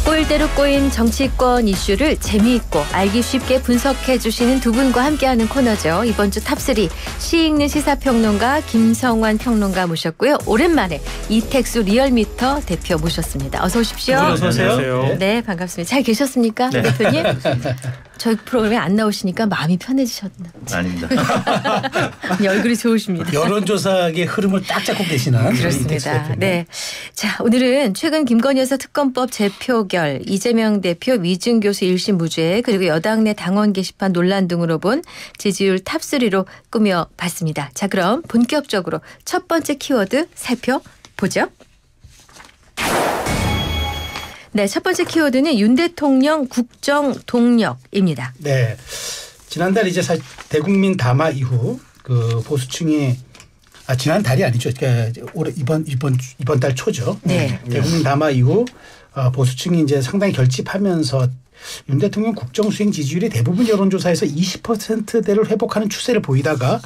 꼴대로 꼬인 정치권 이슈를 재미있고 알기 쉽게 분석해 주시는 두 분과 함께하는 코너죠. 이번 주 탑3 시 읽는 시사평론가 김성환 평론가 모셨고요. 오랜만에 이택수 리얼미터 대표 모셨습니다. 어서 오십시오. 어서 오세요. 네, 반갑습니다. 잘 계셨습니까? 네. 대표님? 저희 프로그램에 안 나오시니까 마음이 편해지셨나? 아닙니다. 얼굴이 좋으십니다. 여론조사의 흐름을 딱 잡고 계시는. 그렇습니다. 네. 자, 오늘은 최근 김건희 여사 특검법 재표결, 이재명 대표 위증 교수 1심 무죄, 그리고 여당 내 당원 게시판 논란 등으로 본 지지율 탑3로 꾸며봤습니다. 자, 그럼 본격적으로 첫 번째 키워드 살펴보죠. 네, 첫 번째 키워드는 윤 대통령 국정 동력입니다. 네, 지난달 이제 대국민 담화 이후 그 보수층이 지난달이 아니죠. 그러니까 올해 이번 달 초죠. 네. 대국민 담화 이후 보수층이 이제 상당히 결집하면서 윤 대통령 국정 수행 지지율이 대부분 여론조사에서 20%대를 회복하는 추세를 보이다가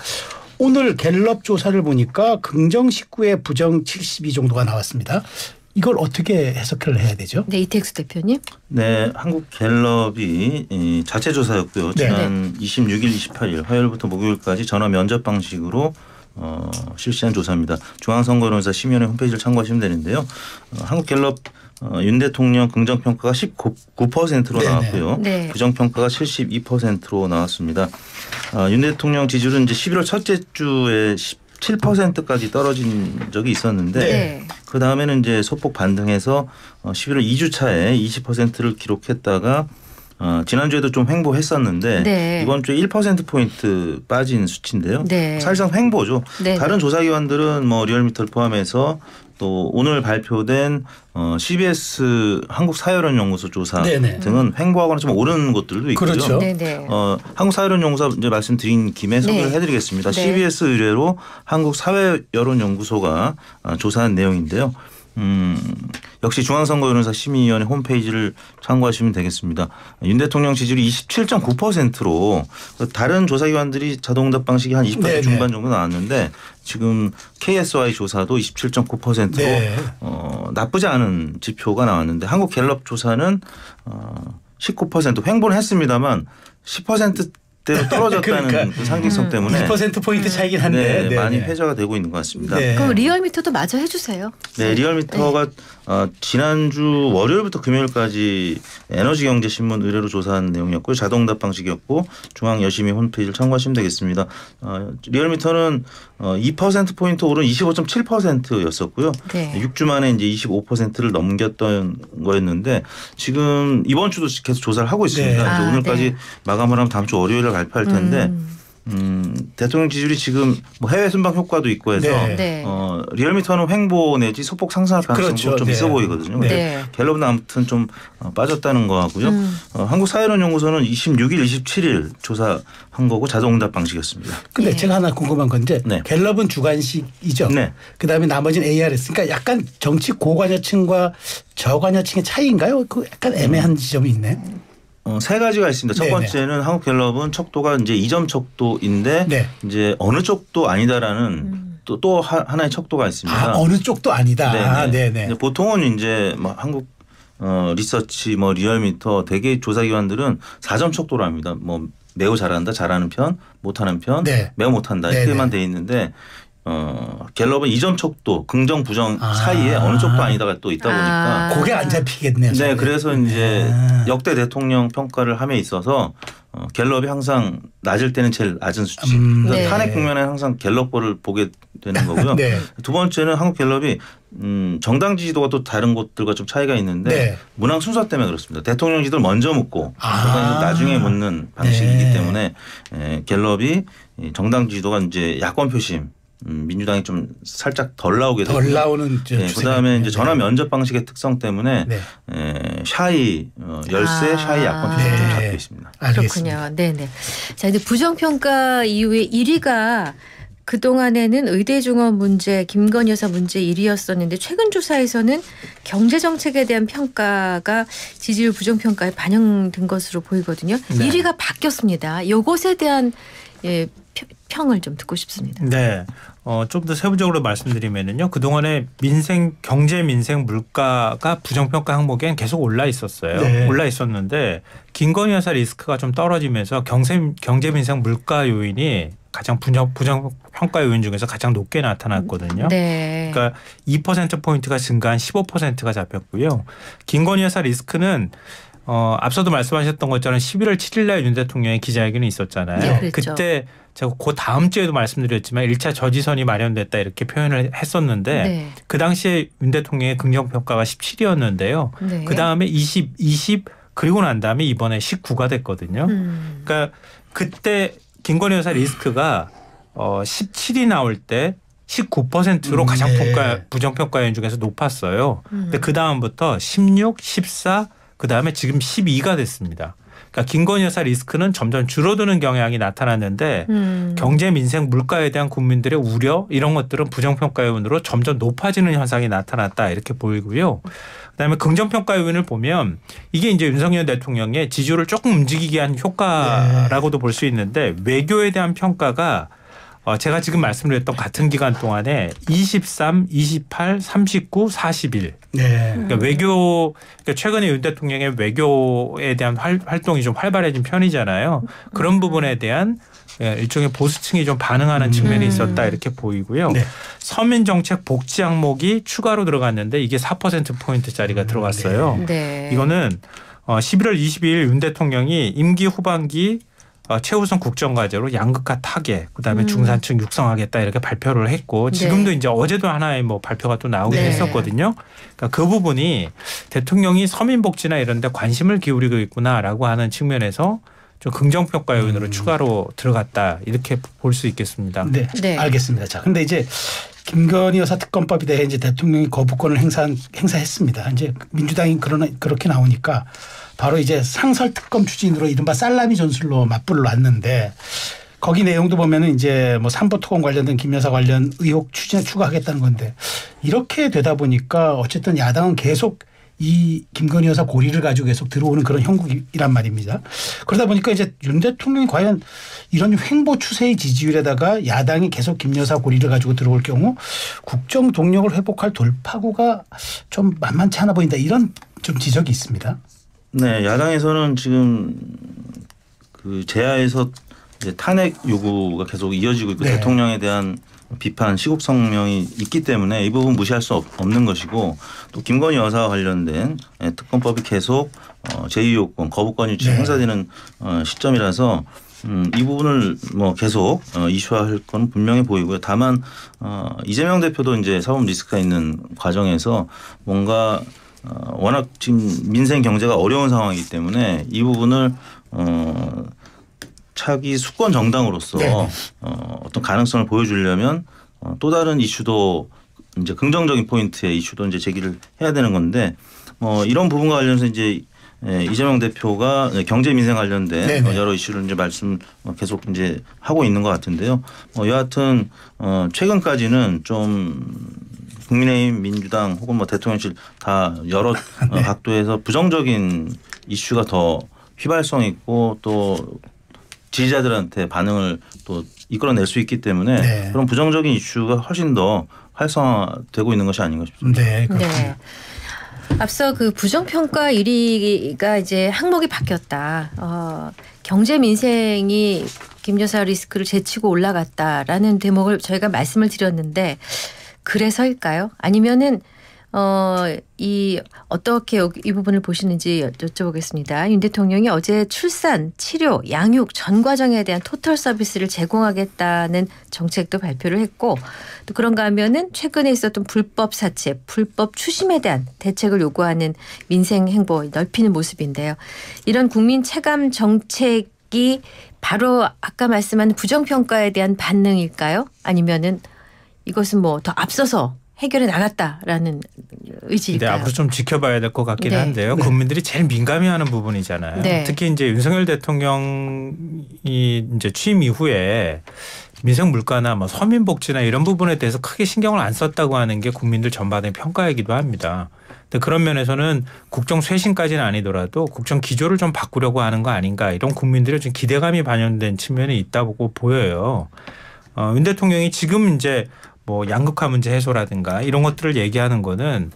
오늘 갤럽 조사를 보니까 긍정 19에 부정 72 정도가 나왔습니다. 이걸 어떻게 해석을 해야 되죠? 네, 이택수 대표님. 네, 한국 갤럽이 자체 조사였고요. 지난 26일, 28일 화요일부터 목요일까지 전화 면접 방식으로 실시한 조사입니다. 중앙선거론사 심의위원회 홈페이지를 참고하시면 되는데요. 한국 갤럽 윤 대통령 긍정평가가 19%로 나왔고요. 네. 부정평가가 72%로 나왔습니다. 윤 대통령 지지율은 이제 11월 첫째 주에 7%까지 떨어진 적이 있었는데 네. 그 다음에는 이제 소폭 반등해서 11월 2주 차에 20%를 기록했다가 지난주에도 좀 횡보했었는데 네. 이번 주에 1%포인트 빠진 수치인데요. 네. 사실상 횡보죠. 네. 다른 조사기관들은 뭐 리얼미터를 포함해서 또 오늘 발표된 CBS 한국사회론연구소 조사 네네. 등은 횡보하거나 좀 오른 것들도 있고요. 그렇죠. 네네. 한국사회론연구소 이제 말씀드린 김에 소개를 네. 해드리겠습니다. 네. CBS 의뢰로 한국사회여론연구소가 조사한 내용인데요. 역시 중앙선거여론사 심의위원회 홈페이지를 참고하시면 되겠습니다. 윤 대통령 지지율이 27.9%로 다른 조사기관들이 자동응답 방식이 한 20% 네네. 중반 정도 나왔는데 지금 KSI 조사도 27.9%로 네. 나쁘지 않은 지표가 나왔는데 한국 갤럽 조사는 19% 횡보는 했습니다만 10%대로 떨어졌다는 그러니까. 그 상징성 때문에 20%포인트 차이긴 한데 네, 많이 회자가 되고 있는 것 같습니다. 네. 그럼 리얼미터도 마저 해주세요. 네, 리얼미터가 지난주 월요일부터 금요일까지 에너지경제신문 의뢰로 조사한 내용이었고요. 자동응답 방식이었고 중앙여심위 홈페이지를 참고하시면 되겠습니다. 리얼미터는 2%포인트 오른 25.7%였었고요. 네. 6주 만에 이제 25%를 넘겼던 거였는데 지금 이번 주도 계속 조사를 하고 있습니다. 네. 이제 오늘까지 네. 마감을 하면 다음 주 월요일에 발표할 텐데 대통령 지지율이 지금 뭐 해외 순방 효과도 있고 해서 네. 네. 리얼미터는 횡보 내지 소폭 상승할 가능성도 그렇죠. 좀 네. 있어 보이거든요. 네. 네. 갤럽은 아무튼 좀 빠졌다는 거 하고요. 한국사회론연구소는 26일, 27일 조사한 거고 자동응답 방식이었습니다. 근데 예. 제가 하나 궁금한 건데 네. 갤럽은 주관식이죠. 네. 그다음에 나머지는 ARS. 그러니까 약간 정치 고관여층과 저관여층의 차이인가요? 그 약간 애매한 지점이 있네. 세 가지가 있습니다. 첫 네네. 번째는 한국 갤럽은 척도가 이제 2점 척도인데 네. 이제 어느 쪽도 아니다라는 또 하나의 척도가 있습니다. 어느 쪽도 아니다. 네네. 근데 보통은 이제 뭐 한국 리서치 뭐 리얼미터 대개 조사기관들은 4점 척도로 합니다. 뭐 매우 잘한다, 잘하는 편, 못하는 편, 네. 매우 못한다 이렇게만 돼 있는데 갤럽은 2점 척도, 긍정 부정 사이에 어느 쪽도 아니다가 또 있다 보니까 그게 안 잡히겠네요. 네, 저는. 그래서 이제 역대 대통령 평가를 함에 있어서 갤럽이 항상 낮을 때는 제일 낮은 수치. 그래서 네. 탄핵 국면에 항상 갤럽 거를 보게 되는 거고요. 네. 두 번째는 한국 갤럽이 정당 지지도가 또 다른 곳들과 좀 차이가 있는데 네. 문항 순서 때문에 그렇습니다. 대통령 지지도를 먼저 묻고 나중에 묻는 방식이기 네. 때문에 갤럽이 정당 지지도가 이제 야권 표심 민주당이 좀 살짝 덜 나오게 되고요. 덜 나오는 네, 그다음에 이제 전화 면접 방식의 특성 때문에 네. 샤이 열세 샤이 야권 표심이 좀 잡혀 있습니다. 알겠습니다. 그렇군요. 네네. 자, 이제 부정평가 이후에 1위가 그동안에는 의대 중원 문제, 김건희 여사 문제 1위였었는데 최근 조사에서는 경제정책에 대한 평가가 지지율 부정평가에 반영된 것으로 보이거든요. 네. 1위가 바뀌었습니다. 이것에 대한 평을 좀 듣고 싶습니다. 네. 좀 더 세부적으로 말씀드리면요. 그동안에 경제 민생 물가가 부정평가 항목엔 계속 올라 있었어요. 네. 올라 있었는데 김건희 여사 리스크가 좀 떨어지면서 경제 민생 물가 요인이 가장 부정평가 요인 중에서 가장 높게 나타났거든요. 네. 그러니까 2%포인트가 증가한 15%가 잡혔고요. 김건희 여사 리스크는 앞서도 말씀하셨던 것처럼 11월 7일 날 윤 대통령의 기자회견이 있었잖아요. 네, 그랬죠. 그때 제가 그 다음 주에도 말씀드렸지만 1차 저지선이 마련됐다 이렇게 표현을 했었는데 네. 그 당시에 윤 대통령의 긍정평가가 17이었는데요. 네. 그다음에 20 그리고 난 다음에 이번에 19가 됐거든요. 그러니까 그때 김건희 여사 리스크가 17이 나올 때 19%로 가장 네. 부정평가 요인 중에서 높았어요. 근데 그 다음부터 16, 14 그다음에 지금 12가 됐습니다. 그러니까 김건희 여사 리스크는 점점 줄어드는 경향이 나타났는데 경제 민생 물가에 대한 국민들의 우려 이런 것들은 부정평가 요인으로 점점 높아지는 현상이 나타났다 이렇게 보이고요. 그다음에 긍정평가 요인을 보면 이게 이제 윤석열 대통령의 지지율을 조금 움직이게 한 효과라고도 볼 수 있는데 외교에 대한 평가가 제가 지금 말씀드렸던 같은 기간 동안에 23, 28, 39, 41. 네. 그러니까 그러니까 최근에 윤 대통령의 외교에 대한 활동이 좀 활발해진 편이잖아요. 그런 부분에 대한 일종의 보수층이 좀 반응하는 측면이 있었다 이렇게 보이고요. 네. 서민 정책 복지 항목이 추가로 들어갔는데 이게 4%포인트짜리가 들어갔어요. 네. 이거는 11월 22일 윤 대통령이 임기 후반기 최우선 국정과제로 양극화 타개, 그다음에 중산층 육성하겠다 이렇게 발표를 했고 지금도 이제 어제도 하나의 발표가 또 나오긴 했었거든요. 그러니까 그 부분이 대통령이 서민복지나 이런 데 관심을 기울이고 있구나라고 하는 측면에서 좀 긍정평가 요인으로 추가로 들어갔다 이렇게 볼 수 있겠습니다. 네. 네. 알겠습니다. 자, 근데 이제 김건희 여사 특검법에 대해 이제 대통령이 거부권을 행사했습니다. 이제 민주당이 그렇게 나오니까 바로 이제 상설 특검 추진으로 이른바 살라미 전술로 맞불을 놨는데 거기 내용도 보면은 이제 삼보 토건 관련된 김 여사 관련 의혹 추진에 추가하겠다는 건데 이렇게 되다 보니까 어쨌든 야당은 계속 이 김건희 여사 고리를 가지고 계속 들어오는 그런 형국이란 말입니다. 그러다 보니까 이제 윤 대통령이 과연 이런 횡보 추세의 지지율에다가 야당이 계속 김 여사 고리를 가지고 들어올 경우 국정 동력을 회복할 돌파구가 좀 만만치 않아 보인다 이런 좀 지적이 있습니다. 네, 야당에서는 지금 그 제야에서 이제 탄핵 요구가 계속 이어지고 있고 대통령에 대한 비판 시국 성명이 있기 때문에 이 부분 무시할 수 없는 것이고 또 김건희 여사와 관련된 특검법이 계속 제2요건 거부권 유치 행사되는 시점이라서 이 부분을 계속 이슈화할 건 분명해 보이고요. 다만 이재명 대표도 이제 사법 리스크가 있는 과정에서 뭔가 워낙 지금 민생 경제가 어려운 상황이기 때문에 이 부분을 차기 수권 정당으로서 어떤 가능성을 보여주려면 또 다른 이슈도 이제 긍정적인 포인트의 이슈도 이제 제기를 해야 되는 건데 이런 부분과 관련해서 이제 이재명 대표가 경제 민생 관련된 여러 이슈를 이제 말씀 계속 이제 하고 있는 것 같은데요. 여하튼 최근까지는 좀 국민의힘, 민주당 혹은 대통령실 다 여러 각도에서 부정적인 이슈가 더 휘발성 있고 또 지지자들한테 반응을 또 이끌어낼 수 있기 때문에 그런 부정적인 이슈가 훨씬 더 활성화되고 있는 것이 아닌가 싶습니다. 네, 그렇군요. 네. 앞서 그 부정평가 1위가 이제 항목이 바뀌었다. 경제 민생이 김 여사 리스크를 제치고 올라갔다라는 대목을 저희가 말씀을 드렸는데 그래서일까요? 아니면은 어떻게 이 부분을 보시는지 여쭤보겠습니다. 윤 대통령이 어제 출산, 치료, 양육 전 과정에 대한 토탈 서비스를 제공하겠다는 정책도 발표를 했고 또 그런가 하면은 최근에 있었던 불법 사채, 불법 추심에 대한 대책을 요구하는 민생 행보 넓히는 모습인데요. 이런 국민 체감 정책이 바로 아까 말씀한 부정평가에 대한 반응일까요? 아니면은 이것은 더 앞서서 해결해 나갔다라는 의지일까요? 네, 앞으로 좀 지켜봐야 될 것 같긴 네. 한데요. 네. 국민들이 제일 민감해하는 부분이잖아요. 네. 특히 이제 윤석열 대통령이 이제 취임 이후에 민생 물가나 뭐 서민 복지나 이런 부분에 대해서 크게 신경을 안 썼다고 하는 게 국민들 전반의 평가이기도 합니다. 근데 그런 면에서는 국정 쇄신까지는 아니더라도 국정 기조를 좀 바꾸려고 하는 거 아닌가 이런 국민들의 좀 기대감이 반영된 측면이 있다고 보여요. 윤 대통령이 지금 이제 뭐 양극화 문제 해소라든가 이런 것들을 얘기하는 거는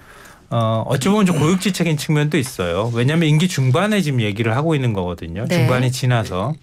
어찌 보면 좀 고육지책인 측면도 있어요. 왜냐하면 임기 중반에 지금 얘기를 하고 있는 거거든요. 네. 중반이 지나서.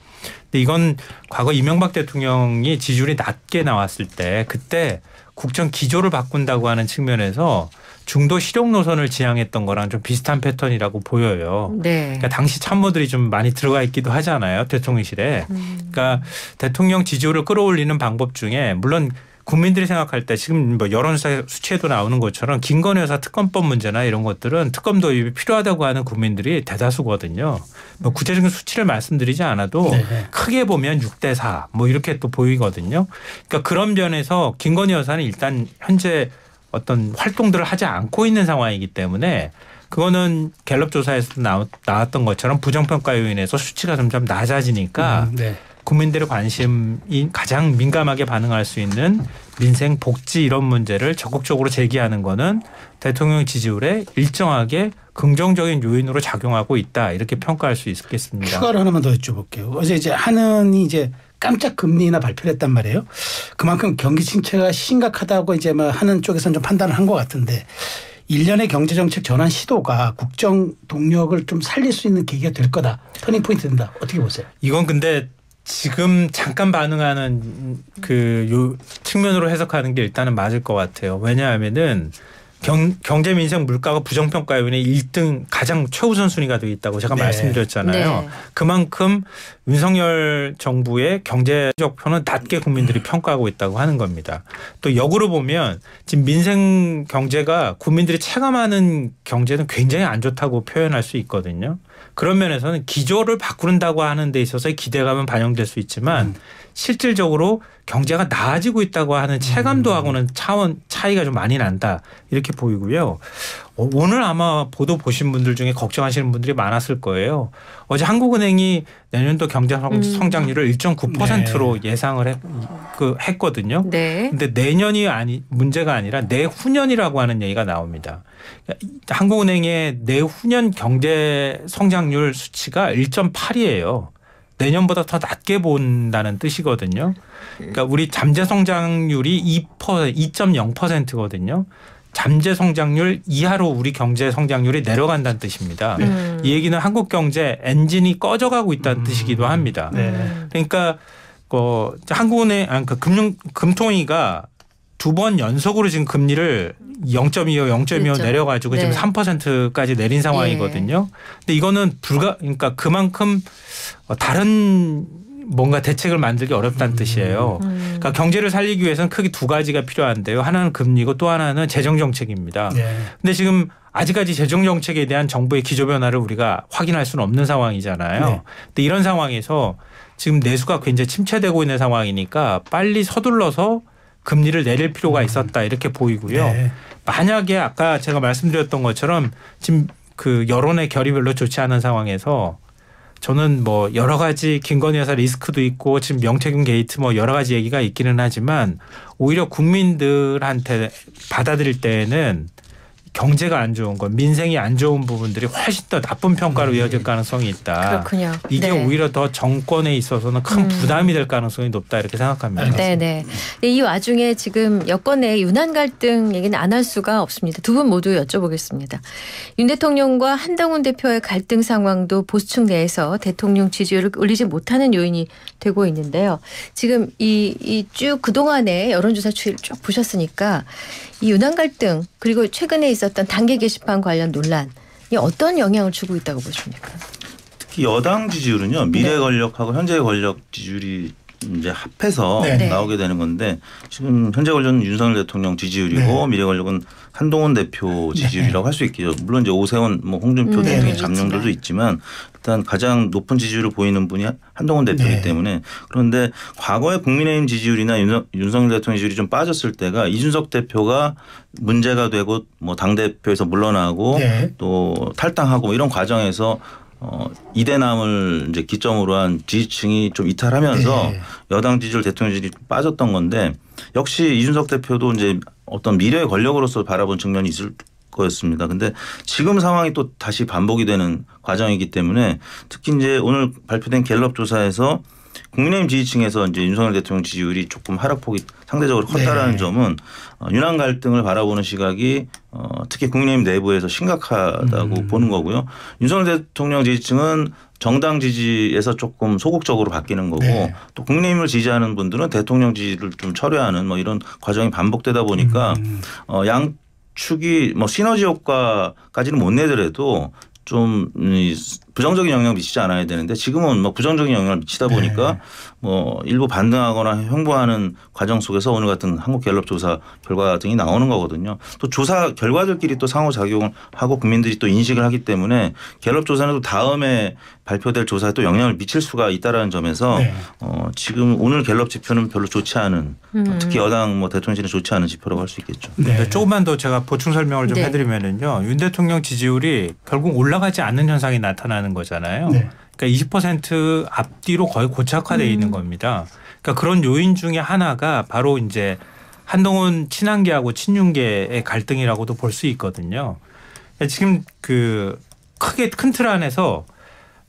근데 이건 과거 이명박 대통령이 지지율이 낮게 나왔을 때 그때 국정 기조를 바꾼다고 하는 측면에서 중도 실용 노선을 지향했던 거랑 좀 비슷한 패턴이라고 보여요. 네. 그러니까 당시 참모들이 좀 많이 들어가 있기도 하잖아요. 대통령실에. 그러니까 대통령 지지율을 끌어올리는 방법 중에 물론 국민들이 생각할 때 지금 뭐 여론조사 수치에도 나오는 것처럼 김건희 여사 특검법 문제나 이런 것들은 특검 도입이 필요하다고 하는 국민들이 대다수거든요. 뭐 구체적인 수치를 말씀드리지 않아도 네. 크게 보면 6대4 뭐 이렇게 또 보이거든요. 그러니까 그런 면에서 김건희 여사는 일단 현재 어떤 활동들을 하지 않고 있는 상황이기 때문에 그거는 갤럽 조사에서도 나왔던 것처럼 부정평가 요인에서 수치가 점점 낮아지니까 네. 국민들의 관심이 가장 민감하게 반응할 수 있는 민생 복지 이런 문제를 적극적으로 제기하는 거는 대통령 지지율에 일정하게 긍정적인 요인으로 작용하고 있다 이렇게 평가할 수 있겠습니다. 추가로 하나만 더 여쭤볼게요. 어제 이제 한은이 이제 깜짝 금리 인하 발표를 했단 말이에요. 그만큼 경기 침체가 심각하다고 이제 뭐 하는 쪽에서는 좀 판단을 한 것 같은데 일련의 경제정책 전환 시도가 국정 동력을 좀 살릴 수 있는 계기가 될 거다. 터닝 포인트 된다. 어떻게 보세요? 이건 근데 지금 잠깐 반응하는 요 측면으로 해석하는 게 일단은 맞을 것 같아요. 왜냐하면은 경제 민생 물가가 부정평가 요인의 1등 가장 최우선 순위가 되어 있다고 제가 네. 말씀드렸잖아요. 네. 그만큼 윤석열 정부의 경제적 표는 낮게 국민들이 평가하고 있다고 하는 겁니다. 또 역으로 보면 지금 민생 경제가 국민들이 체감하는 경제는 굉장히 안 좋다고 표현할 수 있거든요. 그런 면에서는 기조를 바꾸는다고 하는 데 있어서의 기대감은 반영될 수 있지만 실질적으로 경제가 나아지고 있다고 하는 체감도하고는 차이가 좀 많이 난다 이렇게 보이고요. 오늘 아마 보도 보신 분들 중에 걱정하시는 분들이 많았을 거예요. 어제 한국은행이 내년도 경제 성장률을 1.9%로 네. 예상을 했거든요. 네. 근데 내년이 문제가 아니라 내후년이라고 하는 얘기가 나옵니다. 한국은행의 내후년 경제 성장률 수치가 1.8이에요. 내년보다 더 낮게 본다는 뜻이거든요. 그러니까 우리 잠재 성장률이 2.0%거든요. 잠재 성장률 이하로 우리 경제 성장률이 내려간다는 뜻입니다. 이 얘기는 한국 경제 엔진이 꺼져가고 있다는 뜻이기도 합니다. 네. 그러니까 한국은행 금통위가 2번 연속으로 지금 금리를 0.25 그렇죠. 내려가지고 네. 지금 3%까지 내린 상황이거든요. 근데 이거는 그러니까 그만큼 다른 뭔가 대책을 만들기 어렵다는 뜻이에요. 그러니까 경제를 살리기 위해서는 크게 두 가지가 필요한데요. 하나는 금리고 또 하나는 재정 정책입니다. 네. 근데 지금 아직까지 재정 정책에 대한 정부의 기조 변화를 우리가 확인할 수는 없는 상황이잖아요. 네. 근데 이런 상황에서 지금 내수가 굉장히 침체되고 있는 상황이니까 빨리 서둘러서 금리를 내릴 필요가 있었다 이렇게 보이고요. 네. 만약에 아까 제가 말씀드렸던 것처럼 지금 그 여론의 결이 별로 좋지 않은 상황에서 저는 뭐 여러 가지 김건희 여사 리스크도 있고 지금 명태균 게이트 뭐 여러 가지 얘기가 있기는 하지만 오히려 국민들한테 받아들일 때에는 경제가 안 좋은 것, 민생이 안 좋은 부분들이 훨씬 더 나쁜 평가로 이어질 가능성이 있다. 그렇군요. 이게 네. 오히려 더 정권에 있어서는 큰 부담이 될 가능성이 높다 이렇게 생각합니다. 네네. 이 와중에 지금 여권 내 윤한 갈등 얘기는 안 할 수가 없습니다. 두 분 모두 여쭤보겠습니다. 윤 대통령과 한동훈 대표의 갈등 상황도 보수층 내에서 대통령 지지율을 올리지 못하는 요인이 되고 있는데요. 지금 이 쭉 그동안의 여론조사 추이를 쭉 보셨으니까 이 윤한 갈등 그리고 최근에 있었던 단계 게시판 관련 논란이 어떤 영향을 주고 있다고 보십니까? 특히 여당 지지율은요. 미래 권력하고 현재 권력 지지율이 이제 합해서 네. 나오게 되는 건데 지금 현재 권력은 윤석열 대통령 지지율이고 네. 미래 권력은 한동훈 대표 지지율이라고 할 수 있겠죠. 물론 이제 오세훈, 뭐 홍준표 네. 등의 잠룡들도 있지만 일단 가장 높은 지지율을 보이는 분이 한동훈 대표이기 네. 때문에 그런데 과거에 국민의힘 지지율이나 윤석열 대통령 지지율이 좀 빠졌을 때가 이준석 대표가 문제가 되고 뭐 당 대표에서 물러나고 네. 또 탈당하고 뭐 이런 과정에서 이대남을 이제 기점으로 한 지지층이 좀 이탈하면서 네. 여당 지지율 대통령 지지율이 빠졌던 건데 역시 이준석 대표도 이제 어떤 미래의 권력으로서 바라본 측면이 있을 거였습니다. 근데 지금 상황이 또 다시 반복이 되는 과정이기 때문에 특히 이제 오늘 발표된 갤럽 조사에서 국민의힘 지지층에서 이제 윤석열 대통령 지지율이 조금 하락폭이 상대적으로 컸다라는 네. 점은 윤한 갈등을 바라보는 시각이 특히 국민의힘 내부에서 심각하다고 보는 거고요. 윤석열 대통령 지지층은 정당 지지에서 조금 소극적으로 바뀌는 거고 네. 또 국민의힘을 지지하는 분들은 대통령 지지를 좀 철회하는 뭐 이런 과정이 반복되다 보니까 양축이 뭐 시너지 효과까지는 못 내더라도 좀 부정적인 영향을 미치지 않아야 되는데 지금은 뭐 부정적인 영향을 미치다 보니까 네. 뭐 일부 반등하거나 횡보하는 과정 속에서 오늘 같은 한국갤럽 조사 결과 등이 나오는 거거든요. 또 조사 결과들끼리 또 상호작용을 하고 국민들이 또 인식을 하기 때문에 갤럽 조사는 또 다음에 발표될 조사에 또 영향을 미칠 수가 있다라는 점에서 네. 지금 오늘 갤럽 지표는 별로 좋지 않은 특히 여당 뭐 대통령실은 좋지 않은 지표라고 할 수 있겠죠. 네. 조금만 더 제가 보충 설명을 좀 네. 해드리면은요. 윤 대통령 지지율이 결국 올라가지 않는 현상이 나타나는 거잖아요. 네. 그러니까 20% 앞뒤로 거의 고착화되어 있는 겁니다. 그러니까 그런 요인 중에 하나가 바로 이제 한동훈 친한계하고 친윤계의 갈등이라고도 볼 수 있거든요. 그러니까 지금 그 크게 큰 틀 안에서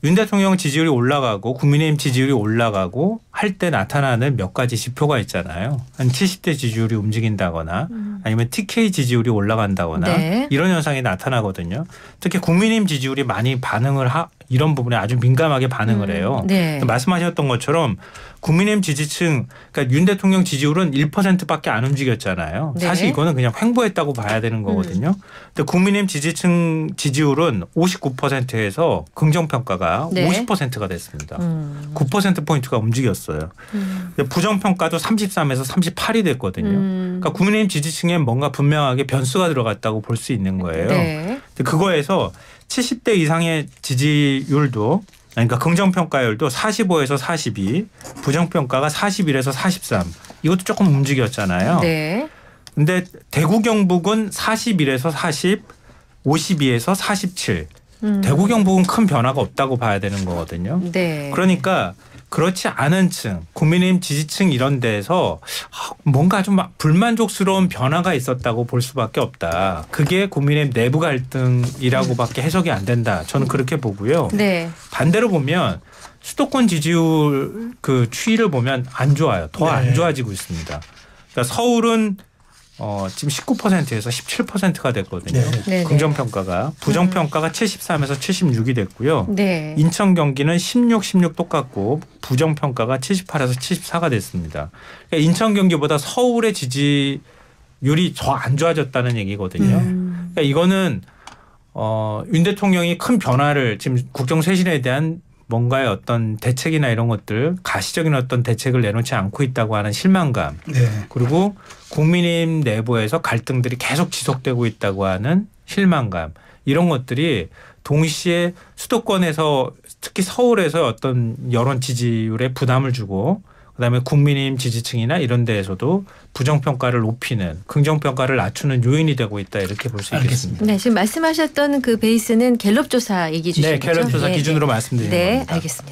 윤 대통령 지지율이 올라가고 국민의힘 지지율이 올라가고 할 때 나타나는 몇 가지 지표가 있잖아요. 한 70대 지지율이 움직인다거나 아니면 TK 지지율이 올라간다거나 네. 이런 현상이 나타나거든요. 특히 국민의힘 지지율이 많이 반응을 이런 부분에 아주 민감하게 반응을 해요. 네. 말씀하셨던 것처럼 국민의힘 지지층 그러니까 윤 대통령 지지율은 1%밖에 안 움직였잖아요. 네. 사실 이거는 그냥 횡보했다고 봐야 되는 거거든요. 근데 국민의힘 지지층 지지율은 59%에서 긍정평가가 네. 50%가 됐습니다. 9%포인트가 움직였어요. 부정평가도 33에서 38이 됐거든요. 그러니까 국민의힘 지지층에 뭔가 분명하게 변수가 들어갔다고 볼 수 있는 거예요. 네. 근데 그거에서 70대 이상의 지지율도 그러니까 긍정평가율도 45에서 42, 부정평가가 41에서 43. 이것도 조금 움직였잖아요. 네. 근데 대구 경북은 41에서 40, 52에서 47. 대구 경북은 큰 변화가 없다고 봐야 되는 거거든요. 네. 그러니까 그렇지 않은 층, 국민의힘 지지층 이런 데에서 뭔가 좀 불만족스러운 변화가 있었다고 볼 수밖에 없다. 그게 국민의힘 내부 갈등이라고밖에 해석이 안 된다. 저는 그렇게 보고요. 네. 반대로 보면 수도권 지지율 그 추이를 보면 안 좋아요. 더 안 네. 좋아지고 있습니다. 그러니까 서울은 지금 19%에서 17%가 됐거든요. 네. 긍정평가가. 부정평가가 73에서 76이 됐고요. 네. 인천 경기는 16 똑같고 부정평가가 78에서 74가 됐습니다. 그러니까 인천 경기보다 서울의 지지율이 더 안 좋아졌다는 얘기거든요. 그러니까 이거는 윤 대통령이 큰 변화를 지금 국정쇄신에 대한 뭔가의 어떤 대책이나 이런 것들 가시적인 어떤 대책을 내놓지 않고 있다고 하는 실망감 네. 그리고 국민의힘 내부에서 갈등들이 계속 지속되고 있다고 하는 실망감 이런 것들이 동시에 수도권에서 특히 서울에서 어떤 여론 지지율에 부담을 주고 그다음에 국민의힘 지지층이나 이런 데에서도 부정평가를 높이는 긍정평가를 낮추는 요인이 되고 있다 이렇게 볼 수 있겠습니다. 네, 지금 말씀하셨던 그 베이스는 갤럽 조사 얘기 주신 네, 거죠? 갤럽 조사 기준으로 말씀드리는 네, 겁니다. 알겠습니다.